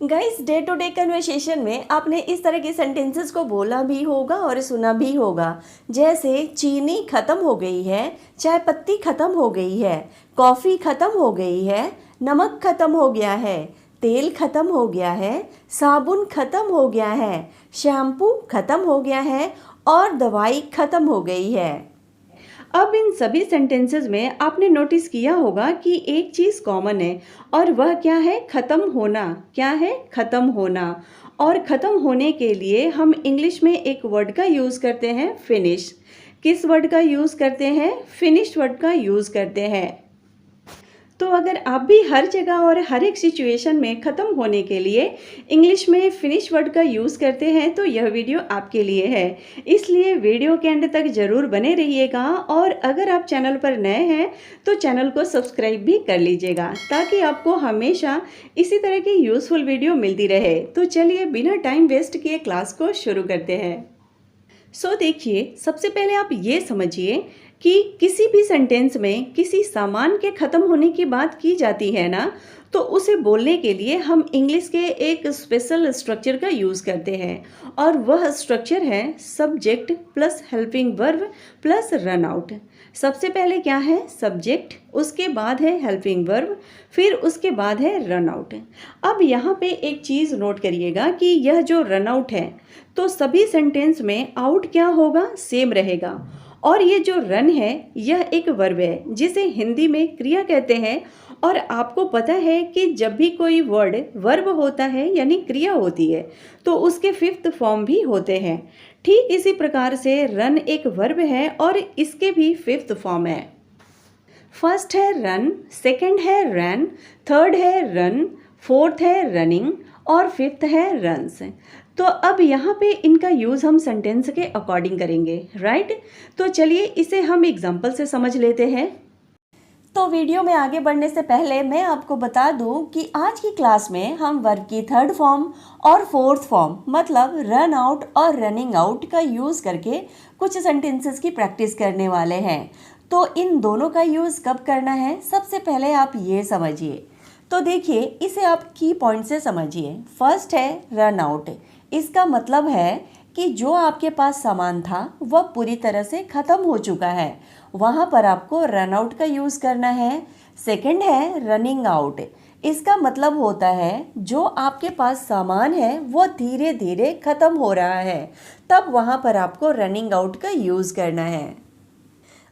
Guys, day to day conversation में आपने इस तरह के सेंटेंसेस को बोला भी होगा और सुना भी होगा। जैसे चीनी ख़त्म हो गई है, चाय पत्ती ख़त्म हो गई है, कॉफ़ी ख़त्म हो गई है, नमक ख़त्म हो गया है, तेल ख़त्म हो गया है, साबुन ख़त्म हो गया है, शैम्पू ख़त्म हो गया है और दवाई ख़त्म हो गई है। अब इन सभी सेंटेंसेस में आपने नोटिस किया होगा कि एक चीज़ कॉमन है और वह क्या है? ख़त्म होना। क्या है? ख़त्म होना। और ख़त्म होने के लिए हम इंग्लिश में एक वर्ड का यूज़ करते हैं, फिनिश। किस वर्ड का यूज़ करते हैं? फिनिश वर्ड का यूज़ करते हैं। तो अगर आप भी हर जगह और हर एक सिचुएशन में ख़त्म होने के लिए इंग्लिश में फिनिश वर्ड का यूज़ करते हैं तो यह वीडियो आपके लिए है। इसलिए वीडियो के एंड तक ज़रूर बने रहिएगा और अगर आप चैनल पर नए हैं तो चैनल को सब्सक्राइब भी कर लीजिएगा ताकि आपको हमेशा इसी तरह की यूज़फुल वीडियो मिलती रहे। तो चलिए बिना टाइम वेस्ट किए क्लास को शुरू करते हैं। देखिए, सबसे पहले आप ये समझिए कि किसी भी सेंटेंस में किसी सामान के ख़त्म होने की बात की जाती है ना, तो उसे बोलने के लिए हम इंग्लिश के एक स्पेशल स्ट्रक्चर का यूज़ करते हैं और वह स्ट्रक्चर है subject plus helping verb plus run out. सबसे पहले क्या है? सब्जेक्ट, उसके बाद है हेल्पिंग वर्ब, फिर उसके बाद है रन आउट। अब यहाँ पे एक चीज़ नोट करिएगा कि यह जो रन आउट है तो सभी सेंटेंस में आउट क्या होगा? सेम रहेगा। और ये जो रन है यह एक वर्ब है जिसे हिंदी में क्रिया कहते हैं। और आपको पता है कि जब भी कोई वर्ड वर्ब होता है यानी क्रिया होती है तो उसके फिफ्थ फॉर्म भी होते हैं। ठीक इसी प्रकार से रन एक वर्ब है और इसके भी फिफ्थ फॉर्म है। फर्स्ट है रन, सेकंड है रन, थर्ड है रन, फोर्थ है रनिंग और फिफ्थ है रन्स। तो अब यहाँ पे इनका यूज़ हम सेंटेंस के अकॉर्डिंग करेंगे, राइट? तो चलिए इसे हम एग्जाम्पल से समझ लेते हैं। तो वीडियो में आगे बढ़ने से पहले मैं आपको बता दूं कि आज की क्लास में हम वर्ब की थर्ड फॉर्म और फोर्थ फॉर्म मतलब रन आउट और रनिंग आउट का यूज़ करके कुछ सेंटेंसेस की प्रैक्टिस करने वाले हैं। तो इन दोनों का यूज़ कब करना है, सबसे पहले आप ये समझिए। तो देखिए, इसे आप की पॉइंट से समझिए। फर्स्ट है रन आउट। इसका मतलब है कि जो आपके पास सामान था वह पूरी तरह से ख़त्म हो चुका है, वहाँ पर आपको रन आउट का यूज़ करना है। सेकंड है रनिंग आउट। इसका मतलब होता है जो आपके पास सामान है वो धीरे धीरे ख़त्म हो रहा है, तब वहाँ पर आपको रनिंग आउट का यूज़ करना है।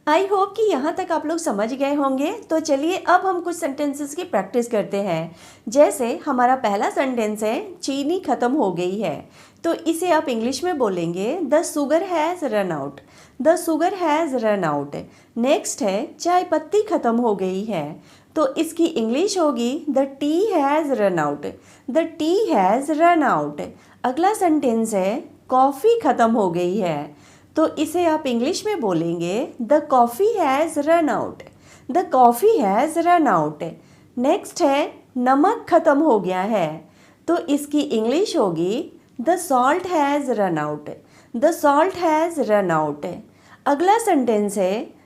आई होप कि यहाँ तक आप लोग समझ गए होंगे। तो चलिए अब हम कुछ सेंटेंसेस की प्रैक्टिस करते हैं। जैसे हमारा पहला सेंटेंस है चीनी ख़त्म हो गई है, तो इसे आप इंग्लिश में बोलेंगे the sugar has run out. The sugar has run out. Next है चाय पत्ती ख़त्म हो गई है, तो इसकी इंग्लिश होगी the T has run out. The T has run out. अगला सेंटेंस है कॉफ़ी ख़त्म हो गई है, तो इसे आप इंग्लिश में बोलेंगे the coffee has run out. The coffee has run out. Next है नमक ख़त्म हो गया है, तो इसकी इंग्लिश होगी the salt has run out. The salt has run out. अगला सेंटेंस है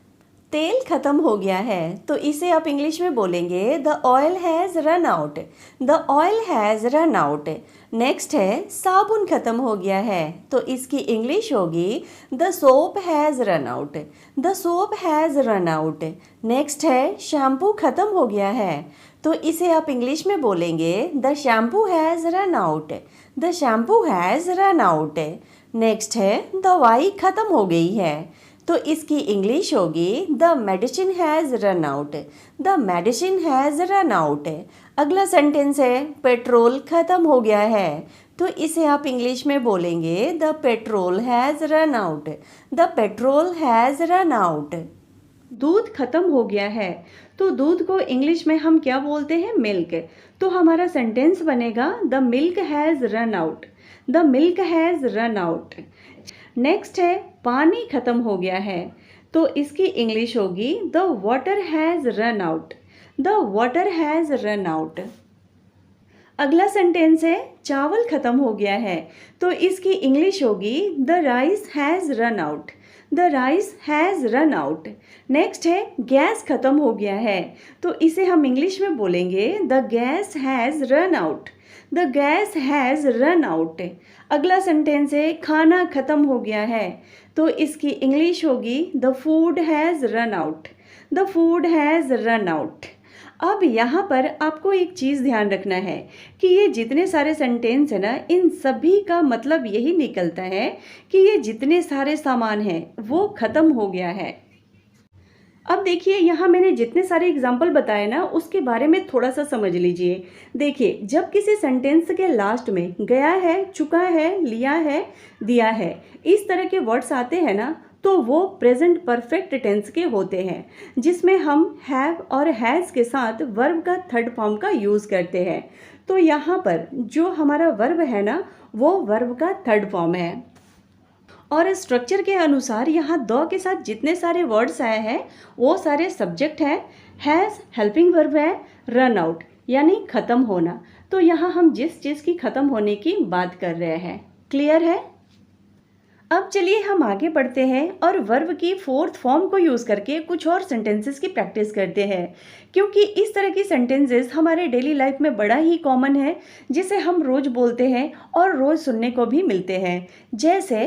तेल ख़त्म हो गया है, तो इसे आप इंग्लिश में बोलेंगे the oil has run out. The oil has run out. Next है साबुन ख़त्म हो गया है, तो इसकी इंग्लिश होगी the soap has run out. The soap has run out. Next है शैम्पू ख़त्म हो गया है, तो इसे आप इंग्लिश में बोलेंगे the shampoo has run out. The shampoo has run out. Next है दवाई ख़त्म हो गई है, तो इसकी इंग्लिश होगी the medicine has run out. The medicine has run out. अगला सेंटेंस है पेट्रोल ख़त्म हो गया है, तो इसे आप इंग्लिश में बोलेंगे the petrol has run out. The petrol has run out. दूध ख़त्म हो गया है, तो दूध को इंग्लिश में हम क्या बोलते हैं? मिल्क। तो हमारा सेंटेंस बनेगा the milk has run out. The milk has run out. Next है पानी ख़त्म हो गया है, तो इसकी इंग्लिश होगी the water has run out. The water has run out. अगला सेंटेंस है चावल ख़त्म हो गया है, तो इसकी इंग्लिश होगी the rice has run out. The rice has run out. Next है गैस ख़त्म हो गया है, तो इसे हम इंग्लिश में बोलेंगे the gas has run out. The gas has run out. अगला सेंटेंस है खाना ख़त्म हो गया है, तो इसकी इंग्लिश होगी the food has run out. The food has run out. अब यहाँ पर आपको एक चीज़ ध्यान रखना है कि ये जितने सारे सेंटेंस है ना, इन सभी का मतलब यही निकलता है कि ये जितने सारे सामान हैं वो ख़त्म हो गया है। अब देखिए यहाँ मैंने जितने सारे एग्जाम्पल बताए ना, उसके बारे में थोड़ा सा समझ लीजिए। देखिए जब किसी सेंटेंस के लास्ट में गया है, चुका है, लिया है, दिया है, इस तरह के वर्ड्स आते हैं ना, तो वो प्रेजेंट परफेक्ट टेंस के होते हैं, जिसमें हम हैव और हैज़ के साथ वर्ब का थर्ड फॉर्म का यूज़ करते हैं। तो यहाँ पर जो हमारा वर्ब है ना, वो वर्ब का थर्ड फॉर्म है। और स्ट्रक्चर के अनुसार यहाँ द के साथ जितने सारे वर्ड्स आए हैं वो सारे सब्जेक्ट हैं। हैज़ हेल्पिंग वर्ब है, रन आउट यानी ख़त्म होना। तो यहाँ हम जिस चीज़ की ख़त्म होने की बात कर रहे हैं। क्लियर है? अब चलिए हम आगे बढ़ते हैं और वर्ब की फोर्थ फॉर्म को यूज़ करके कुछ और सेंटेंसेस की प्रैक्टिस करते हैं, क्योंकि इस तरह की सेंटेंसेस हमारे डेली लाइफ में बड़ा ही कॉमन है, जिसे हम रोज़ बोलते हैं और रोज़ सुनने को भी मिलते हैं। जैसे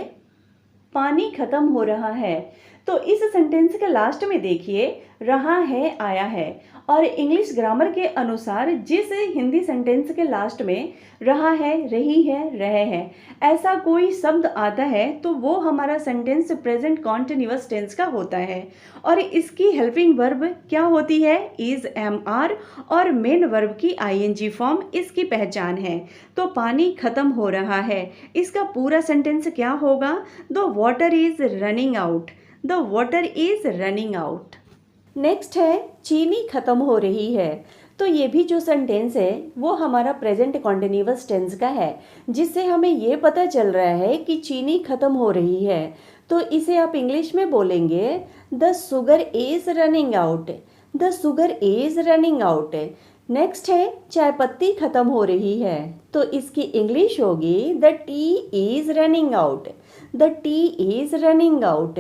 पानी ख़त्म हो रहा है, तो इस सेंटेंस के लास्ट में देखिए रहा है आया है, और इंग्लिश ग्रामर के अनुसार जिस हिंदी सेंटेंस के लास्ट में रहा है, रही है, रहे हैं ऐसा कोई शब्द आता है तो वो हमारा सेंटेंस प्रेजेंट कॉन्टिन्यूअस टेंस का होता है। और इसकी हेल्पिंग वर्ब क्या होती है? इज, एम, आर, और मेन वर्ब की आईएनजी फॉर्म इसकी पहचान है। तो पानी ख़त्म हो रहा है, इसका पूरा सेंटेंस क्या होगा? The water is running out. The water is running out. Next है चीनी ख़त्म हो रही है, तो ये भी जो सेंटेंस है वो हमारा प्रेजेंट कॉन्टिन्यूअस टेंस का है, जिससे हमें ये पता चल रहा है कि चीनी ख़त्म हो रही है। तो इसे आप इंग्लिश में बोलेंगे the sugar is running out. The sugar is running out. Next है चाय पत्ती ख़त्म हो रही है, तो इसकी इंग्लिश होगी the T is running out. The T is running out.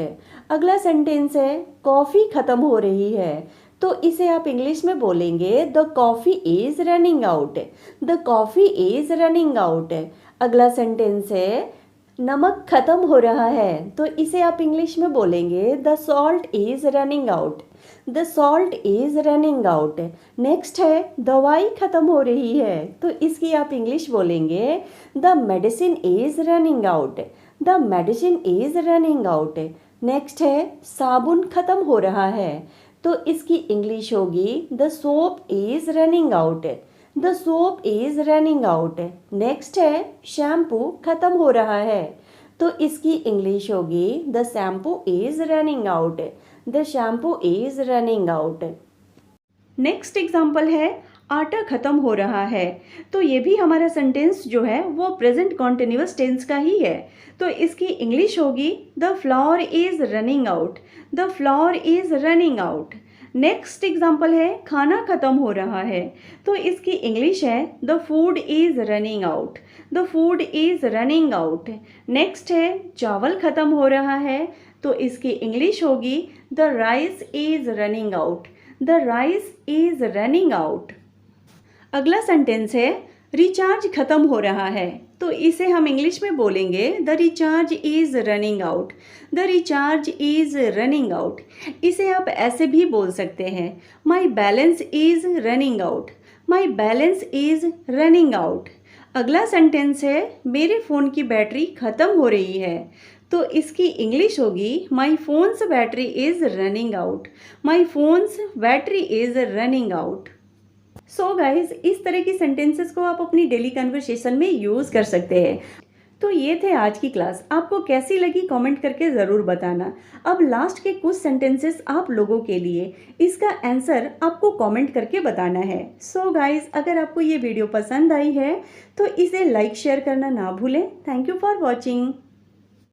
अगला सेंटेंस है कॉफ़ी ख़त्म हो रही है, तो इसे आप इंग्लिश में बोलेंगे the coffee is running out. The coffee is running out. अगला सेंटेंस है नमक ख़त्म हो रहा है, तो इसे आप इंग्लिश में बोलेंगे the salt is running out. The salt is running out. Next है दवाई ख़त्म हो रही है, तो इसकी आप इंग्लिश बोलेंगे the medicine is running out. The medicine is running out. Next है साबुन ख़त्म हो रहा है, तो इसकी इंग्लिश होगी the soap is running out. The soap is running out. Next है शैम्पू ख़त्म हो रहा है, तो इसकी इंग्लिश होगी the shampoo is running out. The shampoo is running out. Next example है आटा ख़त्म हो रहा है, तो ये भी हमारा सेंटेंस जो है वो प्रेजेंट कॉन्टिन्यूअस टेंस का ही है, तो इसकी इंग्लिश होगी the flower is running out. The flower is running out. Next example है खाना ख़त्म हो रहा है, तो इसकी इंग्लिश है the food is running out. The food is running out. Next है चावल ख़त्म हो रहा है, तो इसकी इंग्लिश होगी the rice is running out. The rice is running out. अगला सेंटेंस है रिचार्ज ख़त्म हो रहा है, तो इसे हम इंग्लिश में बोलेंगे the recharge is running out. The recharge is running out. इसे आप ऐसे भी बोल सकते हैं माई balance is running out. My balance is running out. अगला सेंटेंस है मेरे फ़ोन की बैटरी ख़त्म हो रही है, तो इसकी इंग्लिश होगी my phone's battery is running out. My phone's battery is running out. So guys, इस तरह की सेंटेंसेस को आप अपनी डेली कन्वर्सेशन में यूज़ कर सकते हैं। तो ये थे आज की क्लास, आपको कैसी लगी कमेंट करके ज़रूर बताना। अब लास्ट के कुछ सेंटेंसेस आप लोगों के लिए, इसका आंसर आपको कमेंट करके बताना है। सो गाइज, अगर आपको ये वीडियो पसंद आई है तो इसे लाइक शेयर करना ना भूलें। Thank you for watching.